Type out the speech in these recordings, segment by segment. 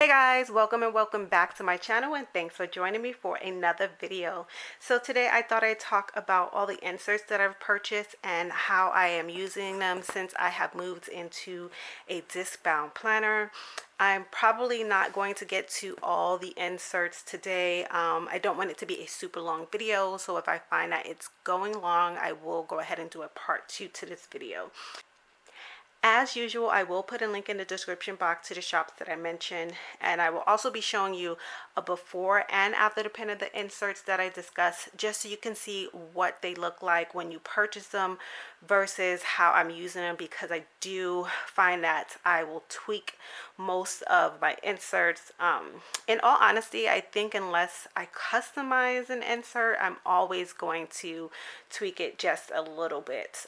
Hey guys, welcome and welcome back to my channel, and thanks for joining me for another video. So today I thought I'd talk about all the inserts that I've purchased and how I am using them since I have moved into a disc bound planner. I'm probably not going to get to all the inserts today. I don't want it to be a super long video, so if I find that it's going long, I will go ahead and do a part 2 to this video. As usual, I will put a link in the description box to the shops that I mentioned, and I will also be showing you a before and after the print of the inserts that I discussed, just so you can see what they look like when you purchase them versus how I'm using them, because I do find that I will tweak most of my inserts. In all honesty, I think unless I customize an insert, I'm always going to tweak it just a little bit.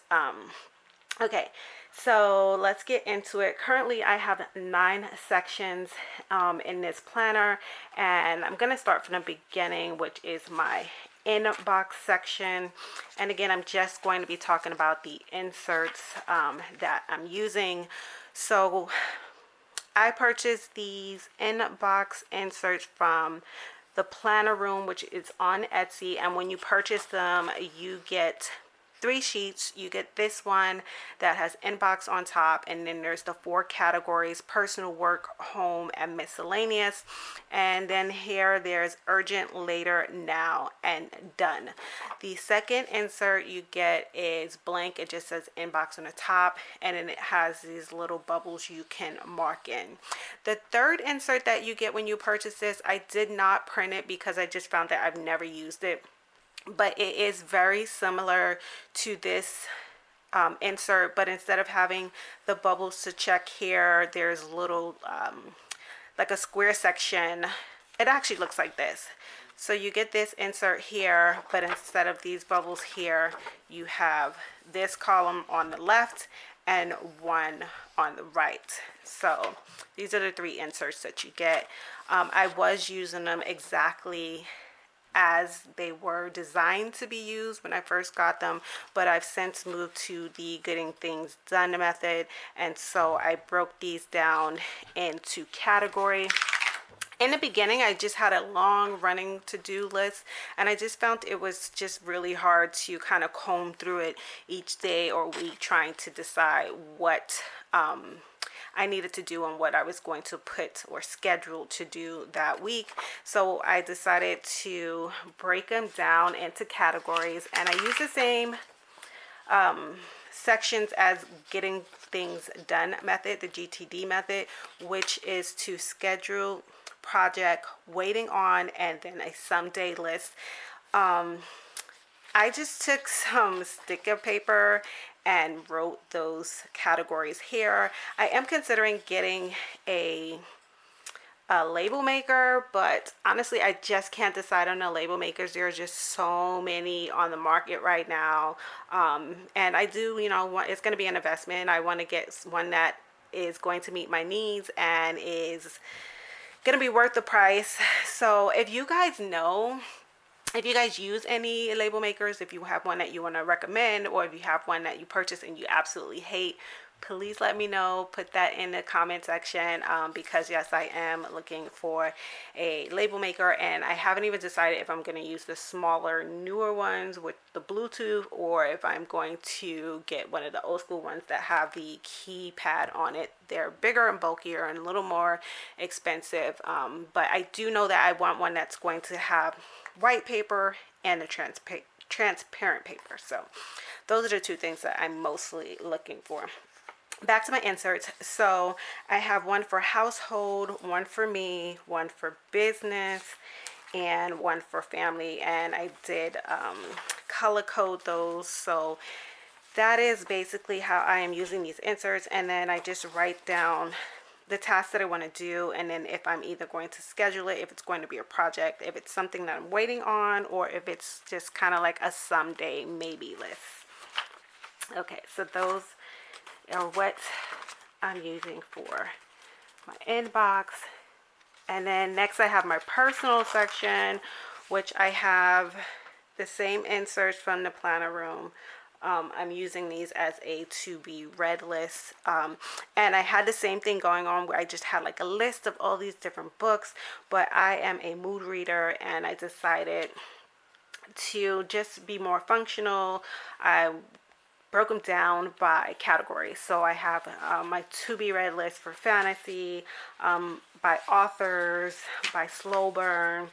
Okay, so let's get into it. Currently, I have 9 sections in this planner, and I'm going to start from the beginning, which is my inbox section. And again, I'm just going to be talking about the inserts that I'm using. So I purchased these inbox inserts from the Planner Room, which is on Etsy, and when you purchase them, you get 3 sheets. You get this one that has inbox on top, and then there's the 4 categories: personal, work, home, and miscellaneous. And then here there's urgent, later, now, and done. The second insert you get is blank. It just says inbox on the top, and then it has these little bubbles you can mark in. The third insert that you get when you purchase this, I did not print it because I just found that I've never used it, but it is very similar to this insert, but instead of having the bubbles to check here, there's little like a square section. It actually looks like this. So you get this insert here, but instead of these bubbles here, you have this column on the left and one on the right. So these are the 3 inserts that you get. I was using them exactly as they were designed to be used when I first got them, but I've since moved to the getting things done method, and so I broke these down into category. In the beginning, I just had a long running to-do list, and I just found it was just really hard to kind of comb through it each day or week, trying to decide what I needed to do and what I was going to put or schedule to do that week. So I decided to break them down into categories, and I use the same sections as getting things done method, the GTD method, which is to schedule, project, waiting on, and then a someday list. I just took some sticker paper and wrote those categories here. I am considering getting a label maker, but honestly I just can't decide on the label makers. There are just so many on the market right now, and I do, you know, want, it's going to be an investment. I want to get one that is going to meet my needs and is going to be worth the price. So if you guys know, if you guys use any label makers, if you have one that you want to recommend, or if you have one that you purchase and you absolutely hate, please let me know. Put that in the comment section, because yes, I am looking for a label maker, and I haven't even decided if I'm going to use the smaller, newer ones with the Bluetooth, or if I'm going to get one of the old school ones that have the keypad on it. They're bigger and bulkier and a little more expensive, but I do know that I want one that's going to have white paper and a transparent paper. So those are the 2 things that I'm mostly looking for. Back to my inserts. So I have one for household, one for me, one for business, and one for family, and I did color code those. So that is basically how I am using these inserts, and then I just write down the tasks that I want to do, and then if I'm either going to schedule it, if it's going to be a project, if it's something that I'm waiting on, or if it's just kind of like a someday maybe list. Okay, so those are what I'm using for my inbox. And then next I have my personal section, which I have the same inserts from the Planner Room. I'm using these as a to be read list. And I had the same thing going on where I just had like a list of all these different books, but I am a mood reader and I decided to just be more functional. I broke them down by category. So I have my to be read list for fantasy, by authors, by slow burn,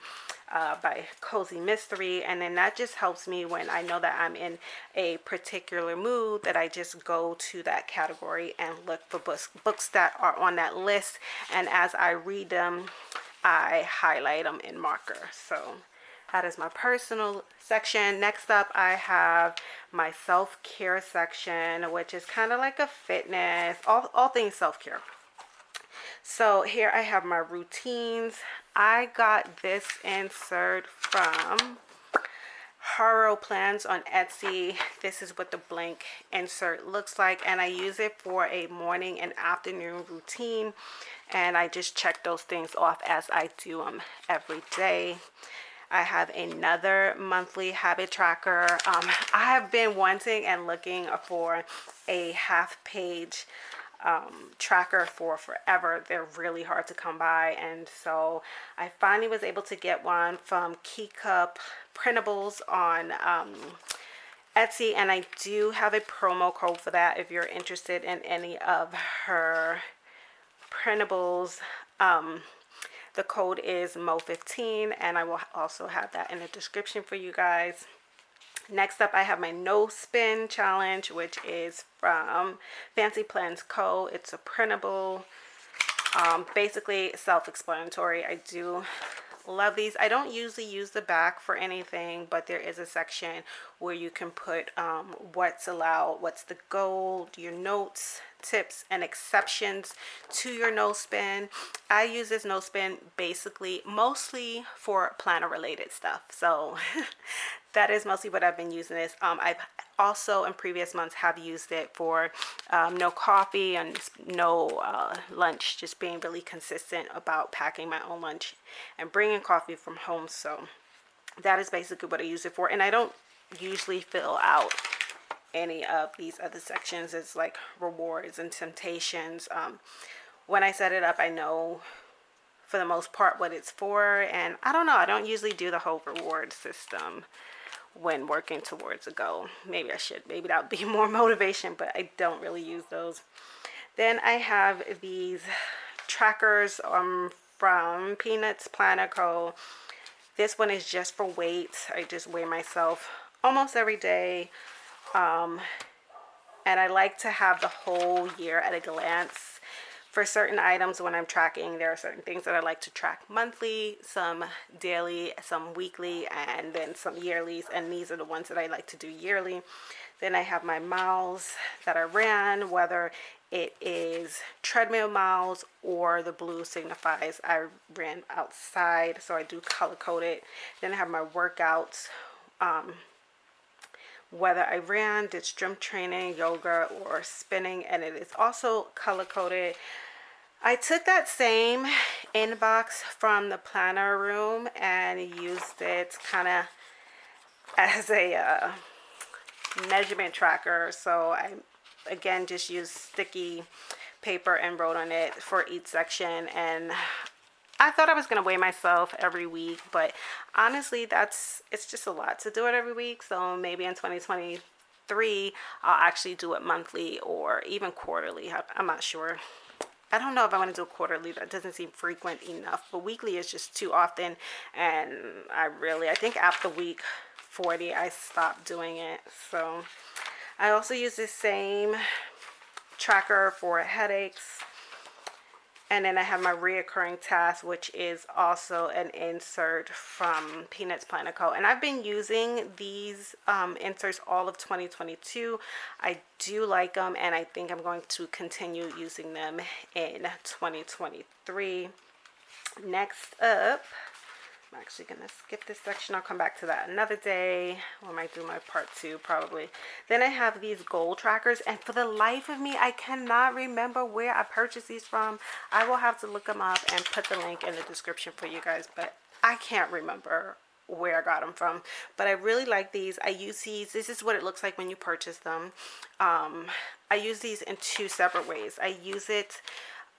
by cozy mystery, and then that just helps me when I know that I'm in a particular mood, that I just go to that category and look for books that are on that list, and as I read them I highlight them in marker. So that is my personal section. Next up, I have my self-care section, which is kind of like a fitness, all things self-care. So here I have my routines. I got this insert from Haro Plans on Etsy. This is what the blank insert looks like, and I use it for a morning and afternoon routine, and I just check those things off as I do them every day. I have another monthly habit tracker. I have been wanting and looking for a half-page tracker for forever. They're really hard to come by, and so I finally was able to get one from Key Cup Printables on Etsy, and I do have a promo code for that if you're interested in any of her printables. The code is MO15, and I will also have that in the description for you guys. Next up, I have my no spin challenge, which is from Fancy Plans Co. It's a printable, basically self-explanatory. I do love these. I don't usually use the back for anything, but there is a section where you can put what's allowed, what's the goal, your notes, tips, and exceptions to your no spin. I use this no spin basically mostly for planner related stuff, so that is mostly what I've been using this. I've also in previous months have used it for no coffee and no lunch, just being really consistent about packing my own lunch and bringing coffee from home. So that is basically what I use it for, and I don't usually fill out any of these other sections. It's like rewards and temptations. When I set it up, I know for the most part what it's for, and I don't know, I don't usually do the whole reward system when working towards a goal. Maybe I should, maybe that would be more motivation, but I don't really use those. Then I have these trackers from Peanuts Planner Co. This one is just for weight. I just weigh myself almost every day, and I like to have the whole year at a glance. For certain items when I'm tracking, there are certain things that I like to track monthly, some daily, some weekly, and then some yearlies, and these are the ones that I like to do yearly. Then I have my miles that I ran, whether it is treadmill miles or the blue signifies I ran outside, so I do color code it. Then I have my workouts, whether I ran, did strength training, yoga, or spinning, and it is also color coded. I took that same inbox from the planner room and used it kind of as a measurement tracker. So I again just used sticky paper and wrote on it for each section, and I thought I was going to weigh myself every week, but honestly it's just a lot to do it every week. So maybe in 2023 I'll actually do it monthly or even quarterly. I'm not sure. I don't know if I want to do it quarterly. That doesn't seem frequent enough, but weekly is just too often, and I think after week 40 I stopped doing it. So I also use the same tracker for headaches. And then I have my reoccurring task, which is also an insert from Peanuts Planner Co. And I've been using these inserts all of 2022. I do like them, and I think I'm going to continue using them in 2023. Next up, I'm actually going to skip this section. I'll come back to that another day. I might do my part 2 probably. Then I have these goal trackers, and for the life of me I cannot remember where I purchased these from. I will have to look them up and put the link in the description for you guys, but I can't remember where I got them from, but I really like these. I use these. This is what it looks like when you purchase them. I use these in two separate ways. I use it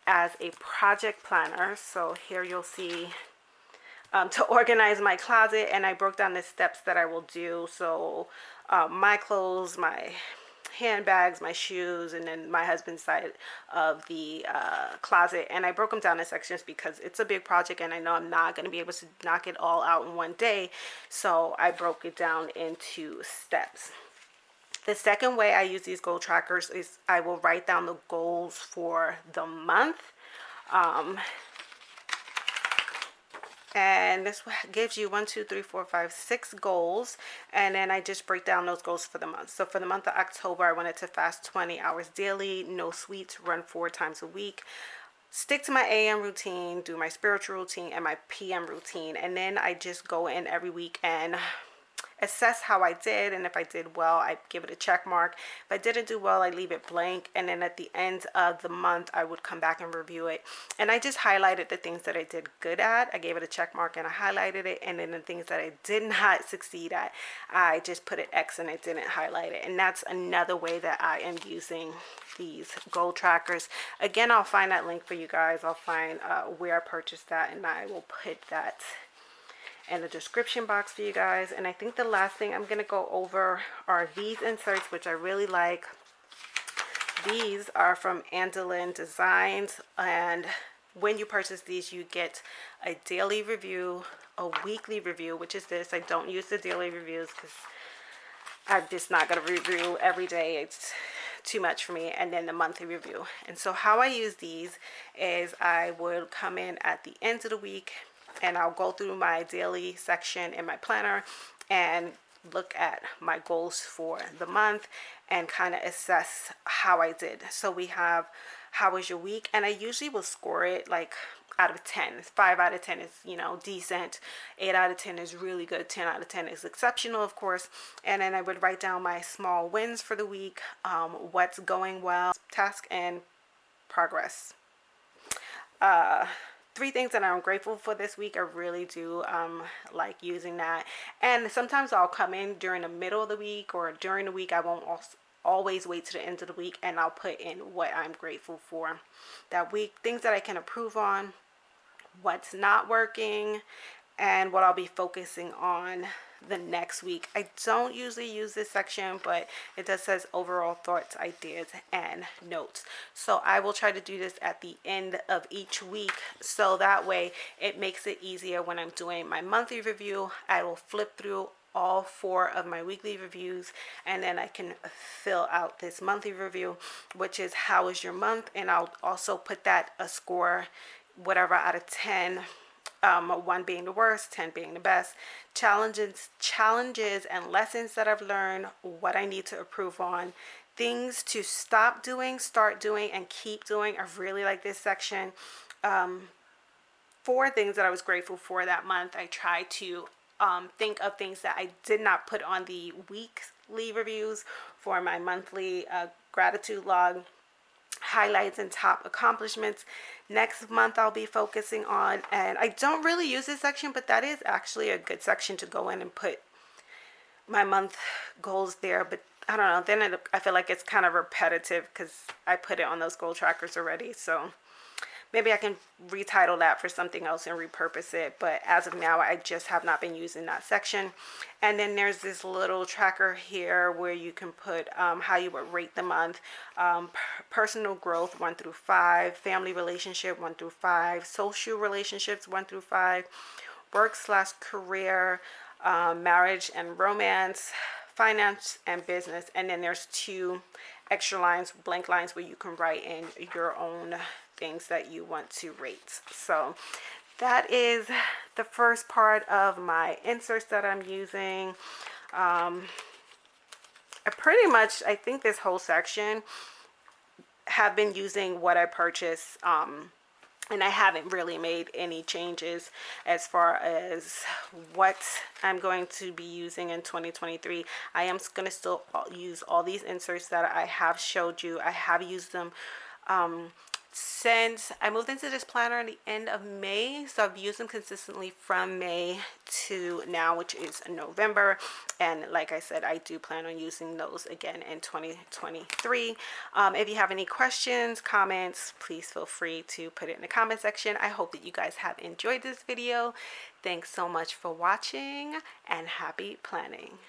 as a project planner. So here you'll see to organize my closet, and I broke down the steps that I will do. So my clothes, my handbags, my shoes, and then my husband's side of the closet, and I broke them down in sections because it's a big project and I know I'm not going to be able to knock it all out in one day, so I broke it down into steps. The second way I use these goal trackers is I will write down the goals for the month. And this gives you 1, 2, 3, 4, 5, 6 goals, and then I just break down those goals for the month. So for the month of October, I wanted to fast 20 hours daily, no sweets, run 4 times a week, stick to my AM routine, do my spiritual routine and my PM routine, and then I just go in every week and assess how I did, and if I did well, I give it a check mark. If I didn't do well, I leave it blank, and then at the end of the month I would come back and review it, and I just highlighted the things that I did good at. I gave it a check mark and I highlighted it, and then the things that I did not succeed at, I just put an X and I didn't highlight it. And that's another way that I am using these goal trackers. Again, I'll find that link for you guys. I'll find where I purchased that, and I will put that in the description box for you guys. And I think the last thing I'm going to go over are these inserts, which I really like. These are from Andalin Designs, and when you purchase these, you get a daily review, a weekly review, which is this. I don't use the daily reviews because I'm just not going to review every day. It's too much for me. And then the monthly review. And so how I use these is I would come in at the end of the week, and I'll go through my daily section in my planner and look at my goals for the month and kind of assess how I did. So we have how was your week, and I usually will score it like out of 10. 5 out of 10 is, you know, decent. 8 out of 10 is really good. 10 out of 10 is exceptional, of course. And then I would write down my small wins for the week, what's going well, task and progress. 3 things that I'm grateful for this week. I really do like using that. And sometimes I'll come in during the middle of the week or during the week. I won't always wait to the end of the week, and I'll put in what I'm grateful for that week, things that I can improve on, what's not working, and what I'll be focusing on the next week. I don't usually use this section, but it does says overall thoughts, ideas, and notes. So I will try to do this at the end of each week, so that way it makes it easier when I'm doing my monthly review. I will flip through all 4 of my weekly reviews, and then I can fill out this monthly review, which is how was your month, and I'll also put that a score, whatever out of 10. 1 being the worst, 10 being the best. Challenges and lessons that I've learned, what I need to improve on, things to stop doing, start doing, and keep doing. I really like this section. 4 things that I was grateful for that month. I try to think of things that I did not put on the weekly reviews for my monthly gratitude log. Highlights and top accomplishments. Next month I'll be focusing on, and I don't really use this section, but that is actually a good section to go in and put my month goals there. But I don't know, then I feel like it's kind of repetitive because I put it on those goal trackers already. So maybe I can retitle that for something else and repurpose it, but as of now I just have not been using that section. And then there's this little tracker here where you can put how you would rate the month. Personal growth 1 through 5, family relationship 1 through 5, social relationships 1 through 5, work/career, marriage and romance, finance and business. And then there's 2 extra lines, blank lines, where you can write in your own things that you want to rate. So that is the first part of my inserts that I'm using. I think this whole section have been using what I purchased, and I haven't really made any changes as far as what I'm going to be using in 2023. I am going to still use all these inserts that I have showed you. I have used them since I moved into this planner in the end of May, so I've used them consistently from May to now, which is November. And like I said, I do plan on using those again in 2023. If you have any questions, comments, please feel free to put it in the comment section. I hope that you guys have enjoyed this video. Thanks so much for watching, and happy planning.